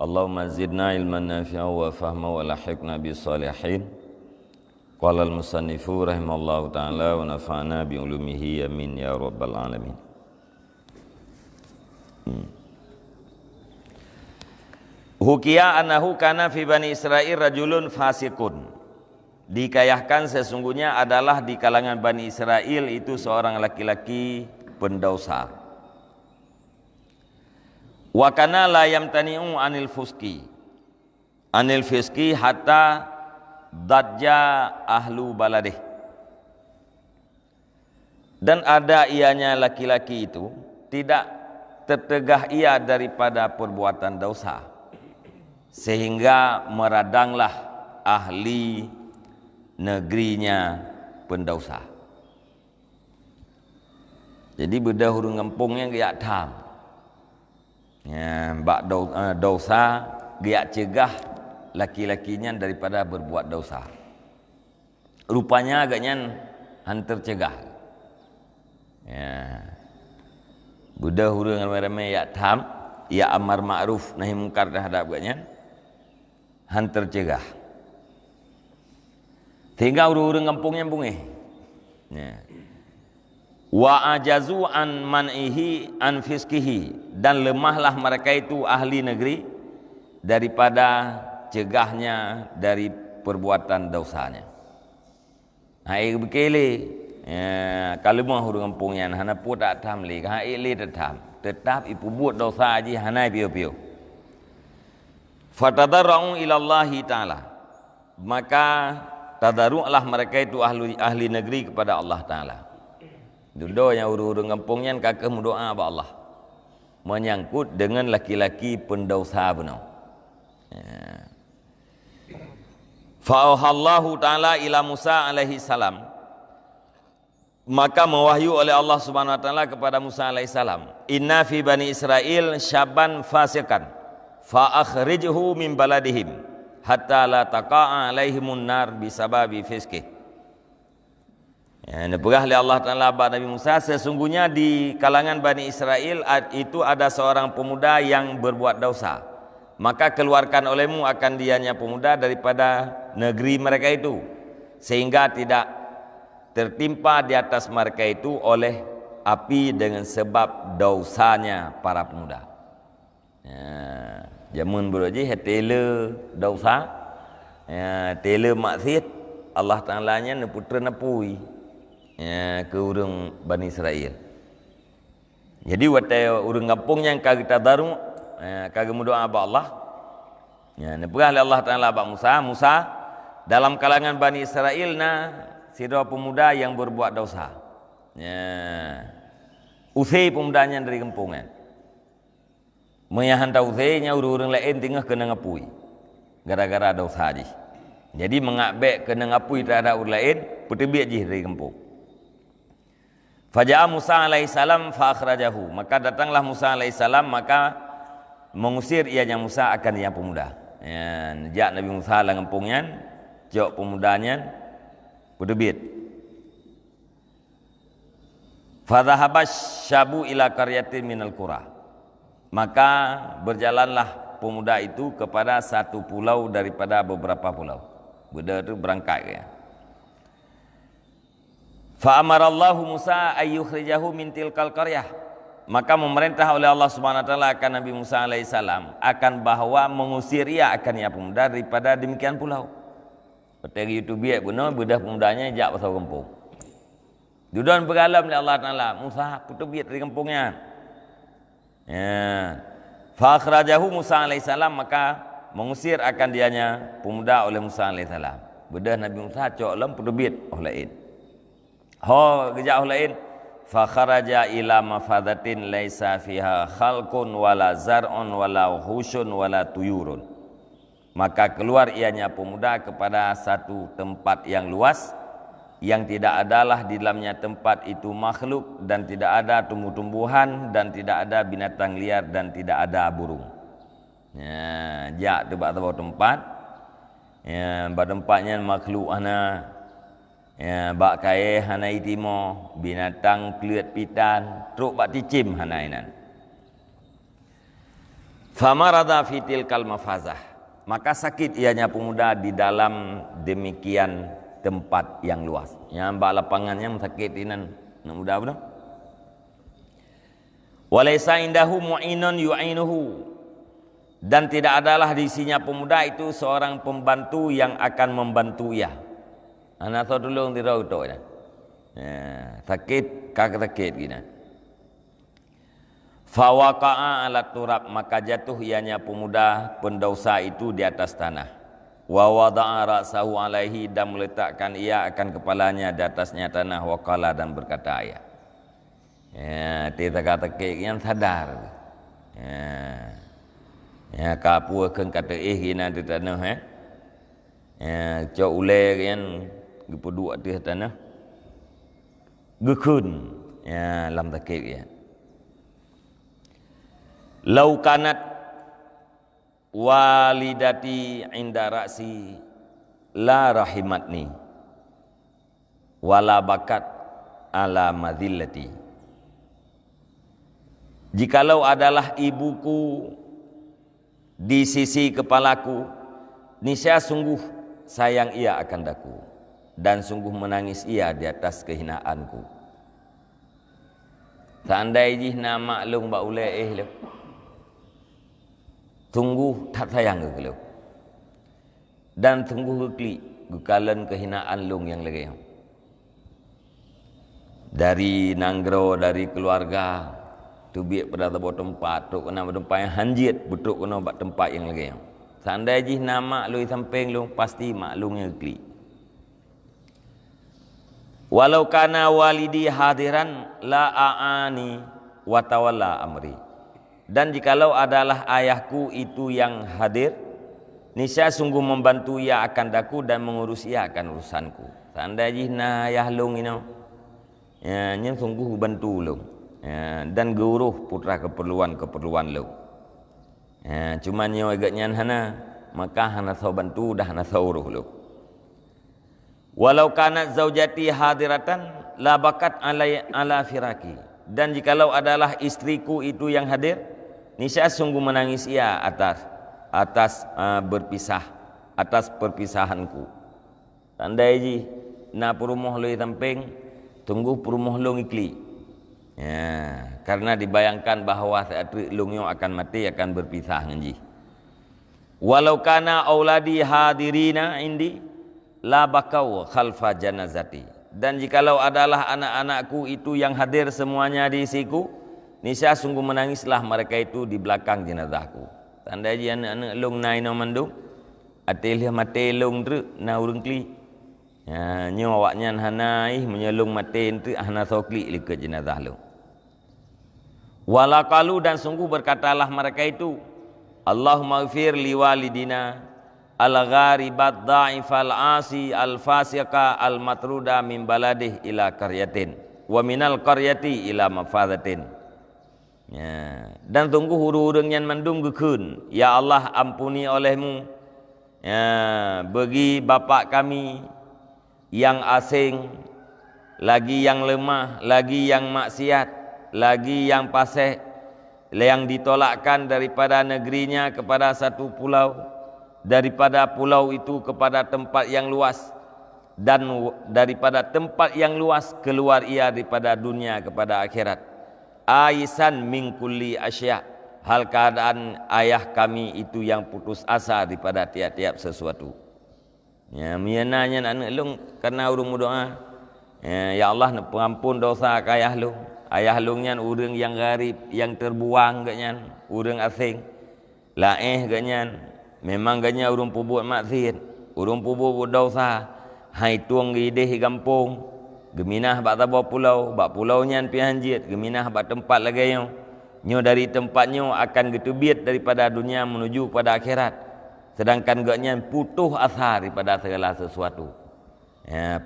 Allahumma zidna ilman nafi'a wa fahma wa lahiqna bis-salihin. Qala al-musannifu rahimallahu ta'ala wa nafa'na bi ulumihi amin ya rabbal alamin. Hukiya annahu kana fi Bani Israil rajulun fasikun. Dikayahkan sesungguhnya adalah di kalangan Bani Israel itu seorang laki-laki pendosa. Wa kana la yamtani'u anil fiski hatta dadja ahlu baladih. Dan ada ianya laki-laki itu tidak tertegah ia daripada perbuatan dosa sehingga meradanglah ahli negerinya pendosa. Jadi bedah hurung kampung yang dia tham. Ya, bak dosa dia cegah laki-lakinya daripada berbuat dosa. Rupanya agaknya hantar cegah. Ya. Bedah hurung ramai-ramai ya tham, ya amar ma'ruf nahi mungkar terhadap agaknya hantar cegah. Sehingga urung-urung kampungnya bungih. Ya. Wa ajazu an man'ihi an fiskihi, dan lemahlah mereka itu ahli negeri daripada cegahnya dari perbuatan dosanya. Hai bekele kalau mau hurung kampungnya hana pu tak tham le ha ile tetap ipu buat dosa aji hana piu-piu. Fatadarra'u ila Allah taala, maka tadarru'lah mereka itu ahli negeri kepada Allah taala. Dulu yang urung-urung kampungnya kakak mendoa kepada Allah menyangkut dengan laki-laki pendosa benar. Ya. Fa'auhallahu ta'ala ila Musa alaihi salam, maka mewahyu oleh Allah subhanahu wa ta'ala kepada Musa alaihi salam, inna fi bani Israel syaban fasikan fa'akhrijhu min baladihim hatta la taqa'a alaihimun nar bisababi fiskih. Ya, diperah oleh Allah Ta'ala kepada Nabi Musa, sesungguhnya di kalangan Bani Israel itu ada seorang pemuda yang berbuat dosa, maka keluarkan olehmu akan dianya pemuda daripada negeri mereka itu, sehingga tidak tertimpa di atas mereka itu oleh api dengan sebab dosanya para pemuda. Ya, jamun beruji hetele dosa, ya, tele maksiat, Allah Ta'ala-nya neputra nepui ya, ke urang Bani Israel. Jadi watai urang kampung yang kita daru kagak mendoa ba Allah. Ya, nepurah Allah Taala ba Musa dalam kalangan Bani Israel sira pemuda yang berbuat dosa. Ya. Usai pemudanya dari kampungan. Menyahanta usainya urang lain tengah kena ngapui. Gara-gara dosa ji. Jadi mengabek kena ngapui terhadap urang lain, petebik ji dari kampung. Faja'a Musa alaihissalam fa'akhrajahu, maka datanglah Musa alaihissalam, maka mengusir ianya Musa akan yang pemuda. Ya, jak Nabi Musa lah kampungnya, jok pemudanya berdebit. Fadhahabas syabu ila qaryatin minal qura, maka berjalanlah pemuda itu kepada satu pulau daripada beberapa pulau. Budak itu berangkat ya. Fa'amarallahu Musa ayyukhrijahu min tilkal qaryah, maka memerintah oleh Allah Subhanahu wa taala akan Nabi Musa alaihissalam akan bahwa mengusir ia akan ia pemuda daripada demikian pulau. Peteri itu biak benar bedah pemudanya jak pasal kampung. Dudan bergalam oleh Allah Taala, Musa putus biak dari kampungnya. Ya. Fa akhrajahu Musa alaihissalam, maka mengusir akan dianya pemuda oleh Musa alaihissalam. Bedah Nabi Musa cok lam putus biak olain. Ho gejauh lain, fa kharaja ila mafadatin laisa fiha khalqun wala zar'un wala hushun wala tuyurun, maka keluar ianya pemuda kepada satu tempat yang luas yang tidak adalah di dalamnya tempat itu makhluk, dan tidak ada tumbuh-tumbuhan, dan tidak ada binatang liar, dan tidak ada burung. Ya, jak tempat ya, tempatnya makhluk ana ya, bak kae hanai timo, binatang keluat pitan, truk bak ticim hanainan. Famarada fi tilkal mafazah, maka sakit ianya pemuda di dalam demikian tempat yang luas. Yang bak lapangannya sakit inan nak muda betul. Walaysa indahu mu'inun yu'inuhu, dan tidak adalah di sisinya pemuda itu seorang pembantu yang akan membantu ia. Anak tahu dulu tidak tahu ya. Sakit kak sakit gini. Fawaqa'a ala turab, maka jatuh ianya pemuda pendosa itu di atas tanah. Wa wada'a ra'sahu alaihi, dan meletakkan ia akan kepalanya di atasnya tanah. Waqala, dan berkata ia. Tidak kata yang sadar. Kapu akan kata gina di tanah. Cok ule yang gepedua di tanah. Gekun. Lam takik ya. Lau kanat walidati inda ra'si la rahimatni wala bakat ala madhillati. Jikalau adalah ibuku di sisi kepalaku, niscaya sungguh sayang ia akan daku, dan sungguh menangis ia di atas kehinaanku. Seandainya nama maklum ba ulai le, sungguh tak sayang ke le, dan sungguh kekli gekalan kehinaan lung yang lagi. Dari nanggro, dari keluarga, tu biak pada tempat, tu kena tempat yang hanjit, betul kena buat tempat yang lagi. Seandainya nama lu samping lu pasti maklumnya kekli. Walau kana walidi hadiran la a'ani wa tawalla amri. Dan jikalau adalah ayahku itu yang hadir, niscaya sungguh membantu ia akan daku dan mengurus ia akan urusanku. Seandainya ayah lung ini, nya sungguh bantu lung. Dan guruh putra keperluan lu. Cuma nyo agaknya hana, maka hana sau bantu dah hana sau uruh lu. Walau kanat zaujati hadiratan la bakat ala firaki. Dan jikalau adalah istriku itu yang hadir, niscaya sungguh menangis ia atas berpisah, atas perpisahanku. Tandai na perumuh lu samping, tunggu perumuh lu ngikli. Karena dibayangkan bahawa saat lungyo akan mati, akan berpisah nganji. Walau kana auladi hadirina indi la bakau khalfa janazati. Dan jikalau adalah anak-anakku itu yang hadir semuanya di siku, niscaya sungguh menangislah mereka itu di belakang jenazahku. Tanda ji anak-anak lung nai no mandung atilih mati lung tu na urung kli. Nyo awaknya hanai menyelung mati tu hana sokli ke jenazah lu. Walaqalu, dan sungguh berkatalah mereka itu, Allahumma ighfir liwalidina al-gharibat da'ifal asi al-fasiqa al-matruda min baladih ila qaryatin wa minal qaryati ila mafadatin. Dan sungguh huru-hurung yang mendung gekun, ya Allah ampuni olehmu bagi bapak kami yang asing, lagi yang lemah, lagi yang maksiat, lagi yang paseh, yang ditolakkan daripada negerinya kepada satu pulau, daripada pulau itu kepada tempat yang luas, dan daripada tempat yang luas keluar ia daripada dunia kepada akhirat. Aisan min kulli asya, hal keadaan ayah kami itu yang putus asa daripada tiap-tiap sesuatu. Miananya anak lung karena urung doa, ya Allah nak pengampun dosa ke ayah lung. Ayah lungnya urang yang garib, yang terbuang gaknya, urang asing. Laeh gaknya, memang gaknya urang pubuat maksiat, urang pubuat dosa. Hai tuang gideh gampung, geminah bak tabau pulau, bak pulau nyan pi hanjit, geminah bak tempat lagi nyo dari tempatnya akan getebiat daripada dunia menuju pada akhirat. Sedangkan gaknya putuh asa daripada segala sesuatu.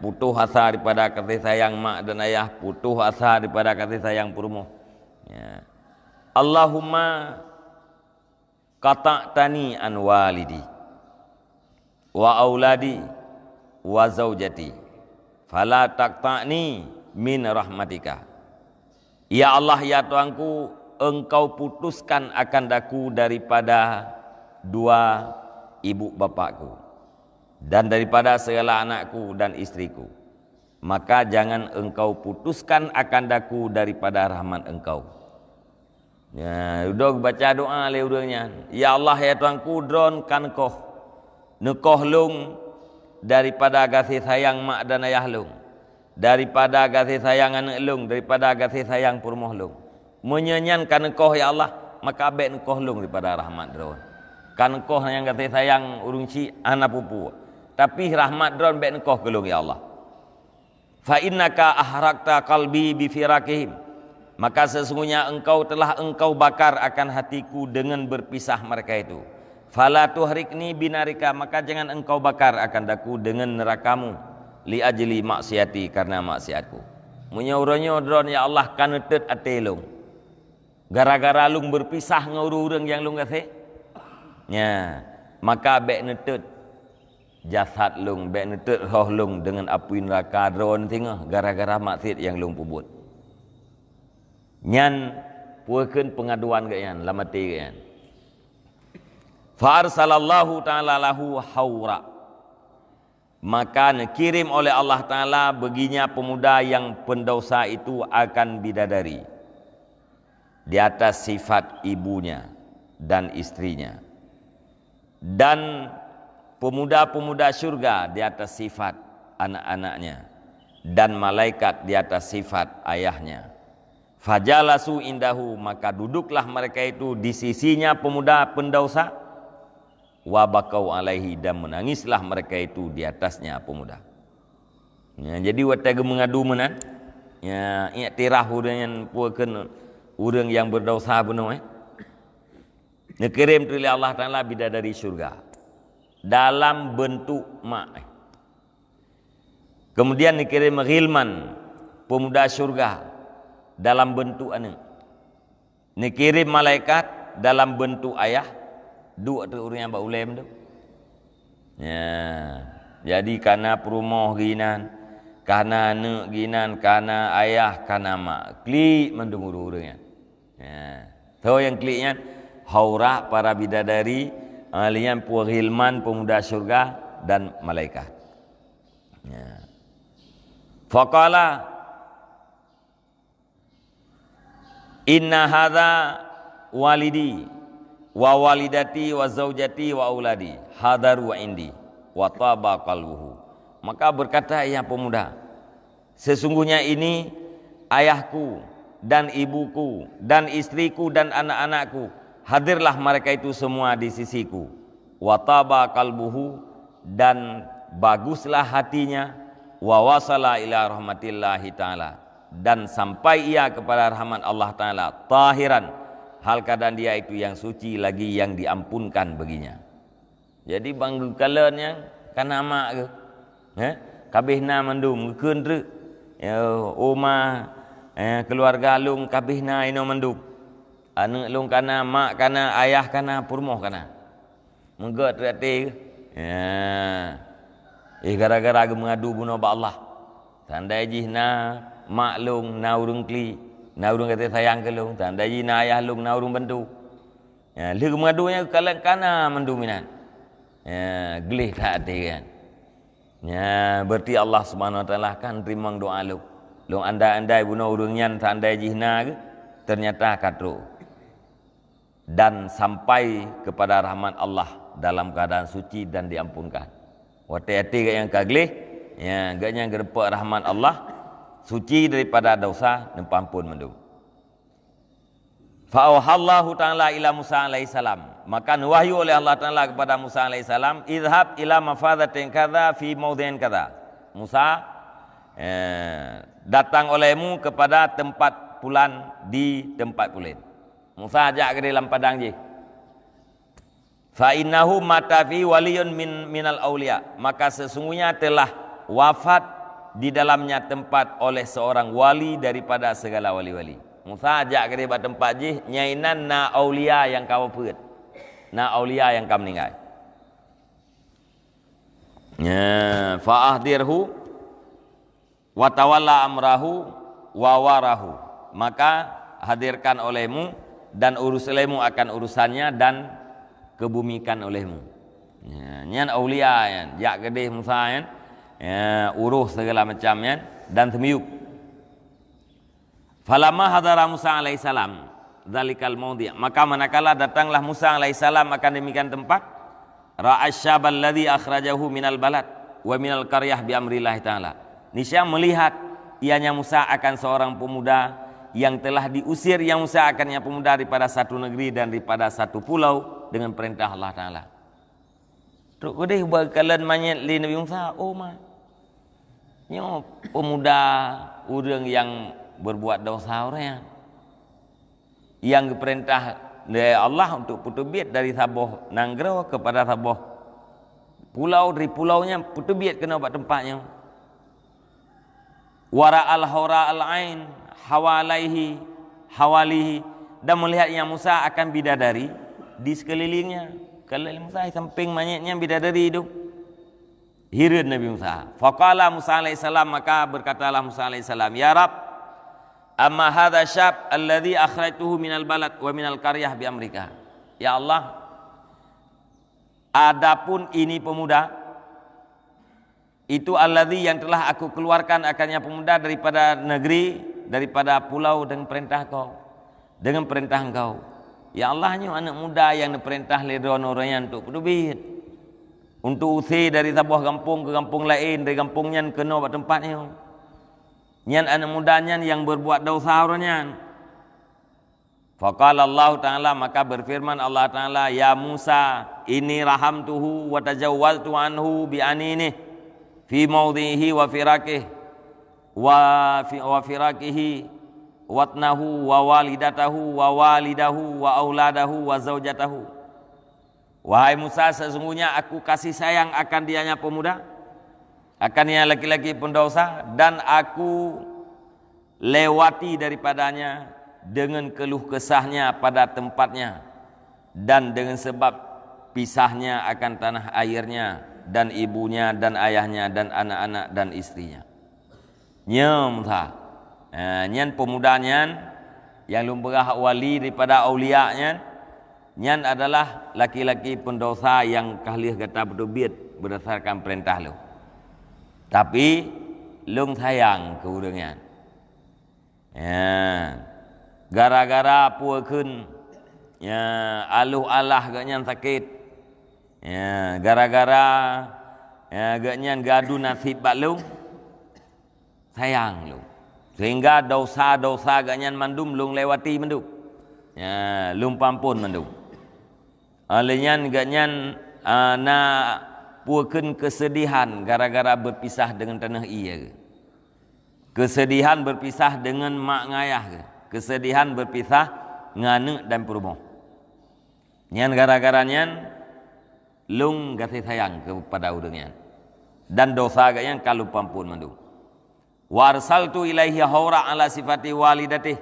Putuh asa daripada kasih sayang mak dan ayah, putuh asa daripada kasih sayang perumuh. Allahumma qata'tani an walidi wa auladi wa zaujati fala taqta'ni min rahmatika. Ya Allah, ya Tuhanku, engkau putuskan akan daku daripada dua ibu bapakku dan daripada segala anakku dan istriku, maka jangan engkau putuskan akan daku daripada rahmat engkau. Ya, udah baca doa le udahnya. Ya Allah ya Tuanku, dronkan koh nekoh lung daripada kasih sayang mak dan ayah lung, daripada kasih sayang anak lung, daripada kasih sayang purmoh lung. Menyenyankan koh ya Allah, maka abek nekoh lung daripada rahmat dron. Kan koh yang kasih sayang urung ci anak pupu. Tapi rahmat dron bek nekoh kelung ya Allah. Fa innaka ahrakta qalbi bi firakihim. Maka sesungguhnya engkau telah engkau bakar akan hatiku dengan berpisah mereka itu. Fala tuhrikni binarika, maka jangan engkau bakar akan daku dengan nerakamu. Li ajli maksiati, karena maksiatku. Munya-uranyo dron ya Allah kan tet ate lung. Gara-gara lung berpisah ngurung yang lung kasih. Ya, maka bek netet jasad lung, bek netet roh lung dengan api neraka dron tengah gara-gara maksiat yang lung pubut. Nyan puakeun pengaduan ke yan lamati ke yan. Fa arsalallahu ta'ala lahu haura, maka dikirim oleh Allah Ta'ala baginya pemuda yang pendosa itu akan bidadari di atas sifat ibunya dan istrinya, dan pemuda-pemuda syurga di atas sifat anak-anaknya, dan malaikat di atas sifat ayahnya. Fajalasu indahu, maka duduklah mereka itu di sisinya pemuda pendosa. Wabakau alaihi, dan menangislah mereka itu di atasnya pemuda. Ya, jadi waktu mengadu menan, ya iktiraf dengan puakeun urang yang berdosa benar. Dikirim oleh Allah Taala bidadari syurga dalam bentuk mak. Kemudian dikirim ghilman, pemuda syurga dalam bentuk anak. Dikirim malaikat dalam bentuk ayah. Dua tu orang yang berulam tu. Ya, jadi karena perumoh ginan, karena anak ginan, karena ayah, karena mak. Klik mendengar orangnya. Ya, tahu yang kliknya haura para bidadari, alian puhilman pemuda syurga dan malaikat. Ya. Faqala inna hadza walidi wa walidati wa zaujati wa auladi hadaru indi wa taba qalbuhu. Maka berkata yang pemuda, sesungguhnya ini ayahku dan ibuku dan istriku dan anak-anakku, hadirlah mereka itu semua di sisiku. Wa taba qalbuhu, dan baguslah hatinya. Wa wasala ila rahmatillahi ta'ala, dan sampai ia kepada rahmat Allah Ta'ala, tahiran, hal keadaan dia itu yang suci lagi yang diampunkan baginya. Jadi banggu kalanya kana mak ke, kabihna mandum keun re, oma keluarga lung kabihna ino mandum, anak lung kana mak kana ayah kana purmoh kana, menggot rete, gara-gara mengadu bunuh ba Allah, tandai jihna mak lung na urung kli. Na urung kata sayang ke lung, tanda ji na ayah lung na urung bantu. Ya, lu mengadunya kalan kana mendominan. Ya, gelih tak hati kan. Ya, berarti Allah Subhanahu wa taala kan terima doa lu. Lung andai-andai bunuh urung nyan tanda jihna ke, ternyata katru. Dan sampai kepada rahmat Allah dalam keadaan suci dan diampunkan. Wati-hati yang kaglih, ya, gaknya gerepak rahmat Allah, suci daripada dosa dan pampun mendung. Fa'auhallahu ta'ala ila Musa alaihissalam, maka wahyu oleh Allah Ta'ala kepada Musa alaihissalam, idhab ila mafadatin kadha fi maudhin kadha. Musa, datang olehmu kepada tempat pulan di tempat pulen. Musa ajak ke dalam padang je. Fa innahu mata fi waliyun minal auliya, maka sesungguhnya telah wafat di dalamnya tempat oleh seorang wali daripada segala wali-wali. Musa ajak ke dia tempat je, nyainan na aulia yang kau peut, na aulia yang kau meninggal. Ya, fa'ahdirhu wa tawalla amrahu wa warahu, maka hadirkan olehmu dan urus olehmu akan urusannya dan kebumikan olehmu. Nyan aulia yan, jak gedeh Musa yan, urus segala macam yan dan temiuk. Falamma hadara Musa alaihissalam zalikal maudhi', maka manakala datanglah Musa alaihissalam akan demikian tempat, ra'asyabal ladzi akhrajahu minal balad wa minal qaryah bi amrillah taala. Niscaya melihat ianya Musa akan seorang pemuda yang telah diusir, yang Musa akannya pemuda daripada satu negeri dan daripada satu pulau dengan perintah Allah taala. Truk kodeh bakalan manyet li Nabi Musa, oh ma. Nyo pemuda urang yang berbuat dosa orang yang diperintah oleh Allah untuk putubit dari Sabah Nanggro kepada Sabah pulau, dari pulaunya putubit kena buat tempatnya. Wara'al hawra'al ain hawalihi, dan melihat yang Musa akan bidadari di sekelilingnya. Kalau Musa samping manyetnya bidadari itu hirud Nabi Musa. Faqala Musa alaihissalam, maka berkatalah Musa alaihissalam, ya Rab, amma hadha syab alladhi akhrajtuhu minal balad wa minal qaryah bi amrika. Ya Allah, adapun ini pemuda itu alladhi yang telah aku keluarkan akannya pemuda daripada negeri, daripada pulau dengan perintah kau, dengan perintah engkau. Ya Allah, nyu anak muda yang diperintah lidron orangnya untuk berdubit, untuk usir dari sebuah kampung ke kampung lain, dari kampungnya ke tempat tempatnya. Nyan anak mudanya yang berbuat dosa orangnya. Faqala Allah Ta'ala, maka berfirman Allah Ta'ala, ya Musa, ini rahamtuhu wa tajawwaltu anhu bi anini fi maudhihi wa firakih wa firakihi watnahu wa walidatahu wa walidahu wa auladahu wa zaujatahu. Wahai Musa, sesungguhnya aku kasih sayang akan dianya pemuda, akan dia laki-laki pendosa, dan aku lewati daripadanya dengan keluh kesahnya pada tempatnya, dan dengan sebab pisahnya akan tanah airnya, dan ibunya dan ayahnya dan anak-anak dan istrinya. Nyem ta, nyan pemudanya yang lumberah wali daripada aulia-nya, nyan adalah laki-laki pendosa yang kahlih kata berdubit berdasarkan perintah lu. Tapi lung sayang ke urangnya. Gara-gara puakeun aluh alah gaknyan sakit. Gara-gara gaknyan gadu nasib bak lung, sayang lung. Sehingga dosa-dosa gaknyan mandum lung lewati mandum. Lung pampun mandum. Alenyan gaknyan na puakeun kesedihan gara-gara berpisah dengan tanah iya. Kesedihan berpisah dengan mak ngayah ke. Kesedihan berpisah ngane dan perumoh. Nyan gara-gara nyan lung kasih sayang kepada urangnya. Dan dosa gaknyan kalau pampun mandum. Warsaltu ilaihi haura ala sifati walidatih,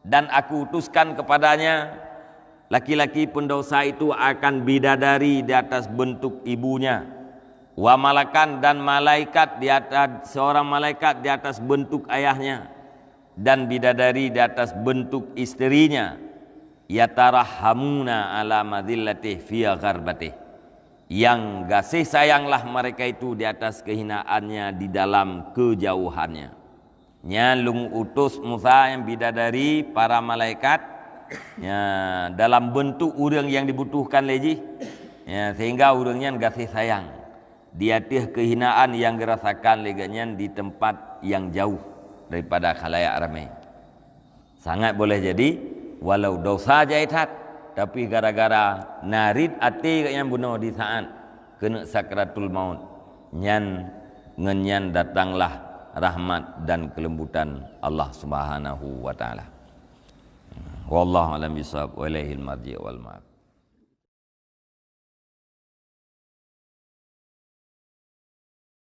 dan aku utuskan kepadanya laki-laki pendosa itu akan bidadari di atas bentuk ibunya, wa malakan, dan malaikat di atas seorang malaikat di atas bentuk ayahnya, dan bidadari di atas bentuk istrinya, yatarahamuna ala madillatih fi gharbatih, yang kasih sayanglah mereka itu di atas kehinaannya di dalam kejauhannya. Nyalung utus Musa yang bidadari para malaikat dalam bentuk urang yang dibutuhkan lagi, sehingga urangnya kasih sayang di atas kehinaan yang dirasakan leganya di tempat yang jauh daripada khalayak ramai. Sangat boleh jadi walau dosa jaitat, tapi gara-gara narid ati yang bunuh di saat kena sakratul maut, ngenyan datanglah rahmat dan kelembutan Allah Subhanahu wa taala. Wallahu a'lam bishawab wa ilaihil marji' wal ma'ab.